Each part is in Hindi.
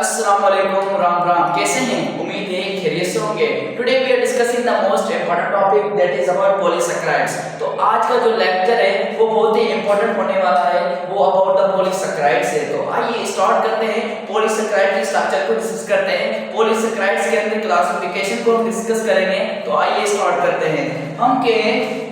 अस्सलाम वालेकुम, राम राम। कैसे हैं? उम्मीद है खैरियत से होंगे। Today we are discussing the most important topic that is about polysaccharides. तो आज का जो लेक्चर है वो बहुत ही इंपॉर्टेंट होने वाला है, वो अबाउट द पॉलीसैकेराइड्स है। तो आइए स्टार्ट करते हैं, पॉलीसैकेराइड के स्ट्रक्चर को डिस्कस करते हैं, पॉलीसैकेराइड्स के अंदर क्लासिफिकेशन को डिस्कस करेंगे। तो आइए स्टार्ट करते हैं। हम के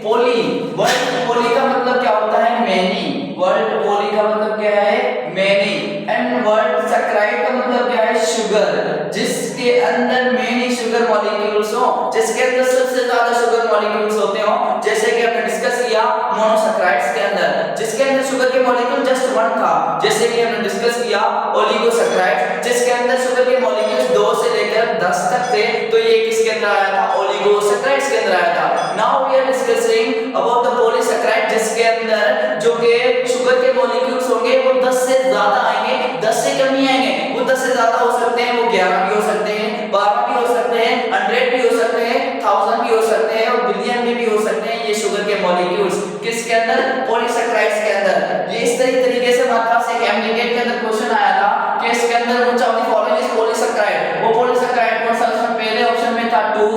पॉली, वर्ड पॉली का मतलब क्या होता है? मेनी। वर्ड पॉली का मतलब क्या है? मेनी। एंड वर्ड सैकेराइड का मतलब क्या है? शुगर। जिसके अंदर मेनी शुगर मॉलिक्यूल्स हो, जिसके अंदर सबसे ज्यादा शुगर मॉलिक्यूल्स होते हो, जैसे कि हमने डिस्कस किया मोनोसैकेराइड्स के अंदर, जिसके अंदर शुगर के मॉलिक्यूल जस्ट 1 था। जैसे कि हमने डिस्कस किया ओलिगोसैकेराइड्स, जिसके अंदर शुगर के मॉलिक्यूल्स 2 से लेकर 10 तक थे। तो ये किसके अंदर आया था? ओलिगोसैकेराइड्स के अंदर आया था। Now we are discussing about the polysaccharide, जिसके अंदर जो के शुगर के मॉलिक्यूल्स होंगे वो 10 से ज्यादा आएंगे, 10 से कम नहीं आएंगे। वो 10 से ज्यादा हो सकते हैं, वो 11 भी हो सकते हैं, 12 भी हो सकते हैं, 100 भी हो सकते हैं, 1000 भी हो सकते हैं और बिलियन में भी हो सकते हैं। ये शुगर के मॉलिक्यूल्स किसके अंदर? पॉलीसैकेराइड्स के अंदर। ये इस तरीके से हमारे पास एक एमडीकेट के अंदर क्वेश्चन आया था कि इसके अंदर which of the following is polysaccharide. वो पॉलीसैकेराइड कौन सा? उसमें पहले ऑप्शन में था 2,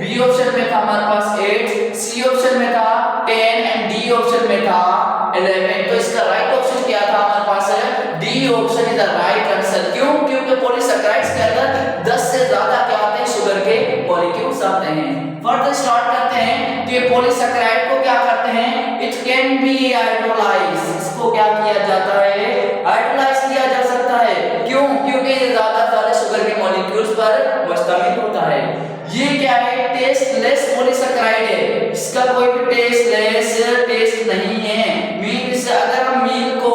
बी ऑप्शन में था हमारे पास 8, सी ऑप्शन में था 10 एंड डी ऑप्शन में था 11। तो इसका राइट ऑप्शन क्या था हमारे पास? D option is the right answer. क्यों? क्योंकि पॉलीसैकेराइड्स के अंदर 10 से ज्यादा क्या आते हैं? शुगर के मॉलिक्यूल्स आते हैं। फर्दर स्टार्ट करते हैं कि पॉलीसैकेराइड को क्या करते हैं? It can be hydrolysed. इसको क्या किया जाता है? हाइड्रोलाइज किया जा सकता है। क्यों? क्योंकि ये ज्यादा शुगर के मॉलिक्यूल्स पर मुश्तमिल होता है। ये क्या है? टेस्टलेस पॉलीसैकेराइड है। इसका कोई भी टेस्ट नहीं है। मील अगर हम मील को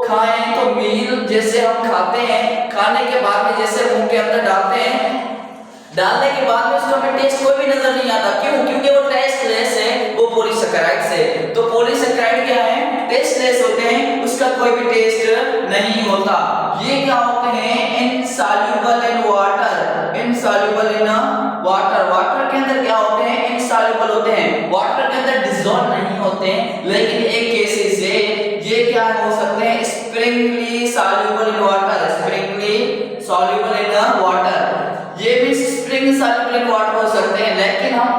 खाएं तो मील जैसे हम खाते हैं, खाने के बाद में जैसे मुंह के अंदर डालते हैं, डालने के बाद में उसका हमें टेस्ट कोई भी नजर नहीं आता। क्यों? क्योंकि वो टेस्टलेस है, वो पॉलीसैकेराइड से। तो पॉलीसैकेराइड क्या है? टेस्टलेस होते हैं, उसका कोई भी टेस्ट नहीं होता। ये क्या होते हैं? Insoluble in water. Insoluble in water. Water के अंदर क्या होते हैं? इनसॉल्युबल होते हैं, वाटर के अंदर डिसॉल्व नहीं होते हैं। लेकिन एक केसेस से ये क्या हो सकते हैं? Sprüngli soluble in water. Sprüngli soluble in water, ये भी स्प्रिंग सॉल्युबल इन वाटर हो सकते हैं। लेकिन हम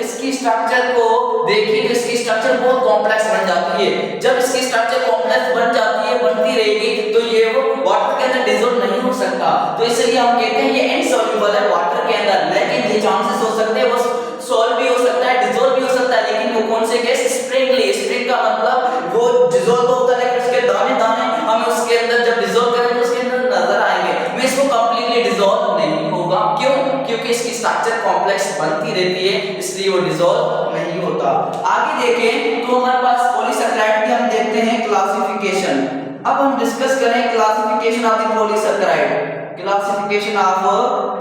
इसकी स्ट्रक्चर को देखिए तो इसकी स्ट्रक्चर बहुत कॉम्प्लेक्स बन जाती है। जब इसकी स्ट्रक्चर कॉम्प्लेक्स बन जाती है, बनती रहेगी, तो ये वो वाटर के अंदर डिसॉल्व नहीं हो सकता। तो इसलिए हम कहते हैं ये इनसॉल्युबल है वाटर के अंदर। लेकिन ये चांसेस हो सकते हैं वो सॉल्व भी हो सकता है, डिसॉल्व भी हो सकता है। लेकिन वो कौन से केस? स्प्रिंगली। स्प्रिंग का मतलब वो डिसॉल्व होता है, लेकिन उसके दाने दाने हम उसके अंदर जब डिसॉल्व करेंगे तो उसके अंदर नजर आएंगे, मैं इसको कंप्लीटली डिसॉल्व नहीं होगा। क्यों? क्योंकि इसकी स्ट्रक्चर कॉम्प्लेक्स बनती रहती है, इसलिए वो डिसॉल्व नहीं होता। आगे देखें तो हमारे पास पॉलीसैकेराइड की हम देखते हैं क्लासिफिकेशन। अब हम डिस्कस करें classification of the polysaccharide. Classification of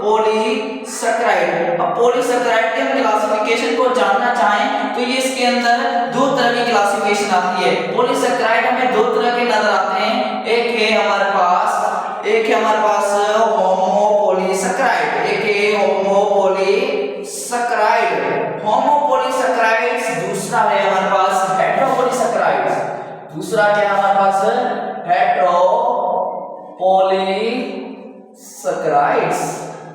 polysaccharide. अब पॉलीसैकेराइड के हम क्लासिफिकेशन को जानना चाहें तो ये इसके अंदर 2 तरह की क्लासिफिकेशन आती है। पॉलीसैकेराइड हमें 2 तरह के नजर आते हैं। एक है हमारे पास होमोपॉलीसैकेराइड, एक है होमोपॉलीसैकेराइड। होमोपॉलीसैकेराइड्स। दूसरा है हमारे पास हेटेरोपॉलीसैकेराइड्स। दूसरा क्या है हमारे पास? हेटेरोपॉलीसैकेराइड्स।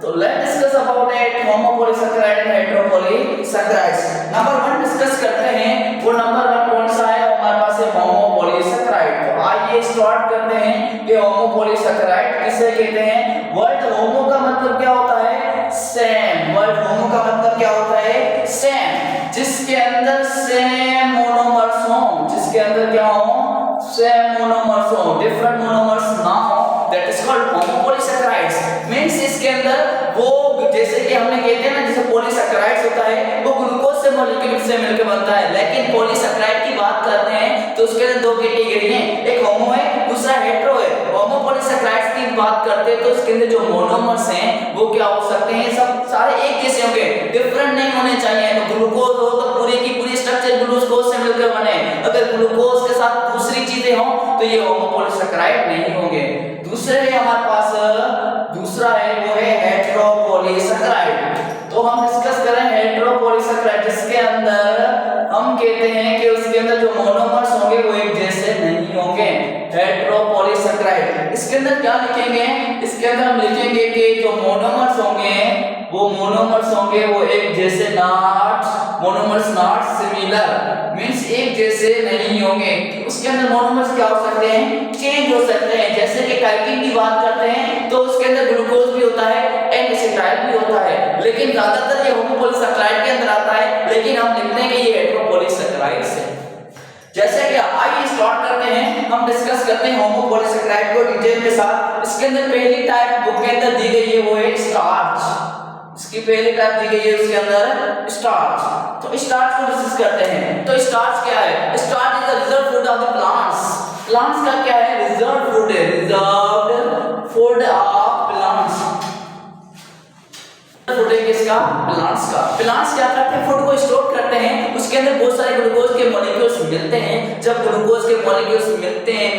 तो let's discuss about it, homopolysaccharide and heteropolysaccharides. Number 1 discuss करते हैं। वो नंबर 1 कौन सा है? हमारे पास है होमोपॉलीसैकेराइड। तो आइए स्टार्ट करते हैं कि होमोपॉलीसैकेराइड किसे कहते हैं। वर्ड होमो का मतलब क्या होता है? सेम। वर्ड होमो का मतलब क्या होता है? सेम। जिसके अंदर सेम मोनोमर्स हो, जिसके अंदर क्या हो? सेम मोनोमर्स हो, डिफरेंट मोनोमर्स ना हो, दैट इज कॉल्ड होमोपॉलीसैकेराइड्स। मींस इसके अंदर वो जैसे कि हमने कहते हैं ना, जैसे पॉलीसैकेराइड्स होता है वो ग्लूकोज से मॉलिक्यूल से मिलकर बनता है। लेकिन पॉलीसैकेराइड की बात करते हैं तो उसके अंदर 2 कैटेगरी हैं, एक होमो है, दूसरा हेटेरो है। होमोपॉलीसैकेराइड्स की बात करते हैं तो उसके अंदर जो मोनोमर्स हैं वो क्या हो सकते हैं? सब सारे एक जैसे होंगे, डिफरेंट नहीं होने चाहिए। तो ग्लूकोज हो तो पूरी की पूरी स्ट्रक्चर ग्लूकोज से मिलकर बने। अगर ग्लूकोज के साथ दूसरी चीजें हो तो ये होमोपॉलीसैकेराइड नहीं होंगे। दूसरे है हमारे पास, दूसरा है वो है हेटेरोपॉलीसैकेराइड। तो हम डिस्कस करें हेटेरोपॉलीसैकेराइड, जिसके अंदर हम कहते हैं कि उसके अंदर जो मोनोमर्स होंगे वो एक जैसे नहीं होंगे। हेटेरोपॉलीसैकेराइड। इसके इसके अंदर क्या लिखेंगे, इसके अंदर हम लिखेंगे कि जो मोनोमर्स होंगे वो एक जैसे not, monomers not similar means एक जैसे नहीं होंगे। उसके अंदर मोनोमर्स क्या हो सकते हैं, चेंज हो सकते हैं। जैसे कि काइटिन की बात करते हैं तो उसके अंदर ग्लूकोज भी होता है, एंड एसिटाइल भी होता है, लेकिन ज्यादातर ये होमोपॉलीसैकेराइड के अंदर आता है, लेकिन हम लिखते हैं कि ये हेटेरोपॉलीसैकेराइड्स है। जैसे कि आइए स्टार्ट करते हैं, हम डिस्कस करते हैं होमोपॉलीसैकेराइड को डिटेल के साथ। इसके अंदर पहली टाइप बुक के अंदर दी गई है वो है स्टार्च। इसकी पहली टाइप दी गई है उसके अंदर स्टार्च। तो स्टार्च को डिस्कस करते हैं। तो स्टार्च क्या है, starch is the reserve food of the plants. Plants का क्या है, रिजर्व फूड है, reserved food of plants. Food है किसका, प्लांट्स का। प्लांट्स क्या करते हैं, फूड को स्टोर करते हैं, उसके अंदर बहुत सारे ग्लूकोज के मॉलिक्यूल्स मिलते हैं। जब ग्लूकोज के मॉलिक्यूल्स मिलते हैं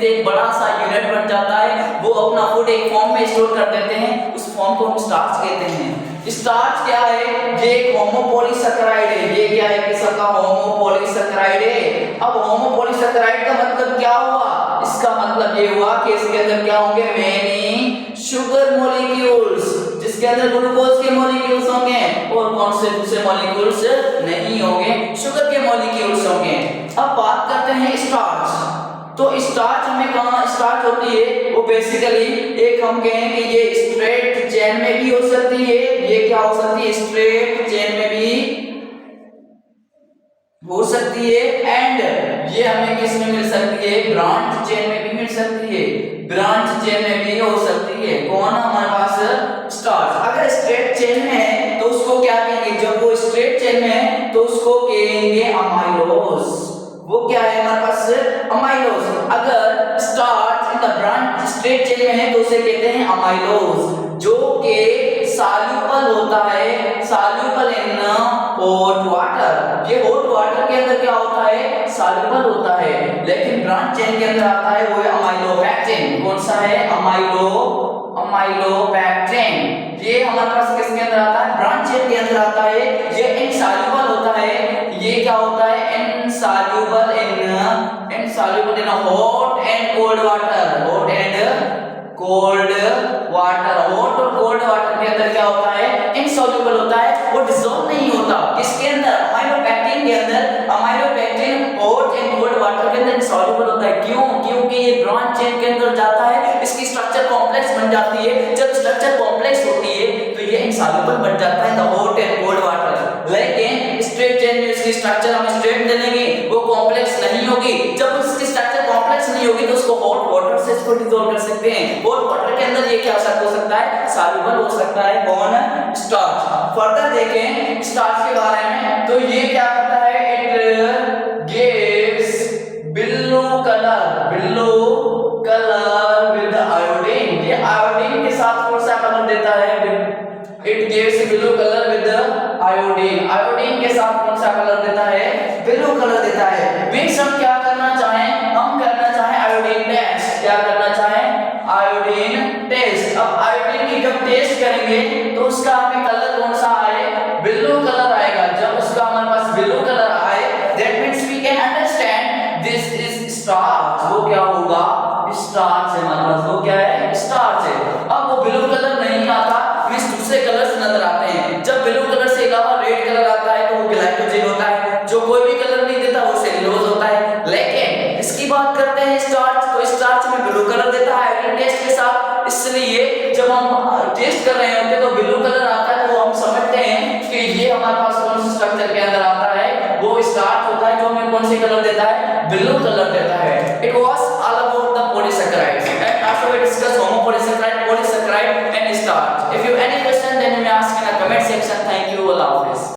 एक बड़ा सा यूनिट बन जाता है, वो अपना फूड एक फॉर्म में स्टोर कर देते हैं, उस फॉर्म को हम स्टार्च कहते हैं। स्टार्च क्या है, ये एक होमोपॉलीसैकेराइड है। ये क्या है, किसका, होमोपॉलीसैकेराइड है। अब होमोपॉलीसैकेराइड का मतलब क्या हुआ, इसका मतलब ये हुआ कि इसके अंदर क्या होंगे, मेनी शुगर मॉलिक्यूल्स, जिसके अंदर ग्लूकोज के मॉलिक्यूल्स होंगे और कौन से दूसरे मॉलिक्यूल्स नहीं होंगे, शुगर के मॉलिक्यूल्स होंगे। अब बात करते हैं स्टार्च। तो स्टार्च हमें कहां स्टार्च होती है, वो बेसिकली एक हम कहें कि ये स्ट्रेट चेन में भी हो सकती है। ये क्या हो सकती है, स्ट्रेट चेन में भी हो सकती है, एंड ये हमें किस में मिल सकती है, ब्रांच चेन में भी मिल सकती है, ब्रांच चेन में भी हो सकती है। कौन हमारे पास, स्टार्च। अगर स्ट्रेट चेन में है तो उसको क्या कहेंगे, जब वो स्ट्रेट चेन में है तो उसको कहेंगे अमाइलोज। वो क्या है हमारे पास, अमाइलोज। अगर starch in the branch straight chain में है तो उसे कहते हैं अमाइलोज, जो कि सॉल्युबल होता है, सॉल्युबल इन हॉट वाटर। ये हॉट वाटर के अंदर क्या होता है, सॉल्युबल होता है, लेकिन ब्रांच चेन के अंदर आता है वो है अमाइलोपेक्टिन। कौन सा है, अमाइलोपेक्टिन। ये हमारे पास किसके अंदर आता है, ब्रांच चेन के अंदर आता है। ये इनसॉल्युबल होता है, ये क्या होता है, insoluble in hot and cold water, hot and cold water. Hot और कोल्ड वाटर के अंदर क्या होता है, इनसॉल्युबल होता है, वो डिसॉल्व नहीं होता। किसके अंदर, अमाइलोपेक्टिन के अंदर। Amylopectin hot and cold water के अंदर इनसॉल्युबल होता है। क्यों, क्योंकि ये ब्रांच चेन के अंदर जाता है, इसकी स्ट्रक्चर कॉम्प्लेक्स बन जाती है। जब स्ट्रक्चर कॉम्प्लेक्स होती है तो ये इनसॉल्युबल बन जाता है the hot and cold water. लेकिन स्ट्रेट चेन में इसकी स्ट्रक्चर हम स्ट्रेट दे देंगे, वो कॉम्प्लेक्स नहीं होगी। जब उसकी स्ट्रक्चर कॉम्प्लेक्स नहीं होगी तो उसको हॉट वाटर से इसको डिसॉल्व कर सकते हैं। हॉट वाटर के अंदर ये क्या हो सकता है, सॉल्युबल हो सकता है। कौन, स्टार्च। फर्दर देखें स्टार्च के बारे में, तो ये क्या करता है, it gives blue colour with iodine. ये आयोडीन के साथ कौन सा कलर देता है, it gives blue colour with iodine. Iodine के साथ कौन सा कलर देता है, ब्लू कलर देता है। मींस हम क्या करना चाहें, हम करना चाहें आयोडीन टेस्ट। क्या करना चाहें, आयोडीन टेस्ट। अब आयोडीन की जब टेस्ट करेंगे तो उसका हमें कलर कौन सा आए, ब्लू कलर आएगा। जब उसका हमारे पास ब्लू कलर आए, that means we can understand this is starch. वो क्या होगा, स्टार्च है हमारे पास, वो क्या है, स्टार्च है। अब वो ब्लू कलर नहीं आता, मींस दूसरे कलर्स नजर आते हैं। जब ब्लू कलर से अलावा रेड कलर आता है तो वो ग्लाइकोजेन होता है, जो कोई भी कलर नहीं देता वो सेल्यूलोज होता है। लेकिन इसकी बात करते हैं स्टार्च, तो स्टार्च में ब्लू कलर देता है आयोडीन टेस्ट के साथ। इसलिए जब हम टेस्ट कर रहे होते तो ब्लू कलर आता है तो हम समझते हैं कि ये हमारे पास कौन से स्ट्रक्चर के अंदर आता है, वो स्टार्च होता है, जो हमें कौन से कलर देता है, ब्लू कलर देता है। It was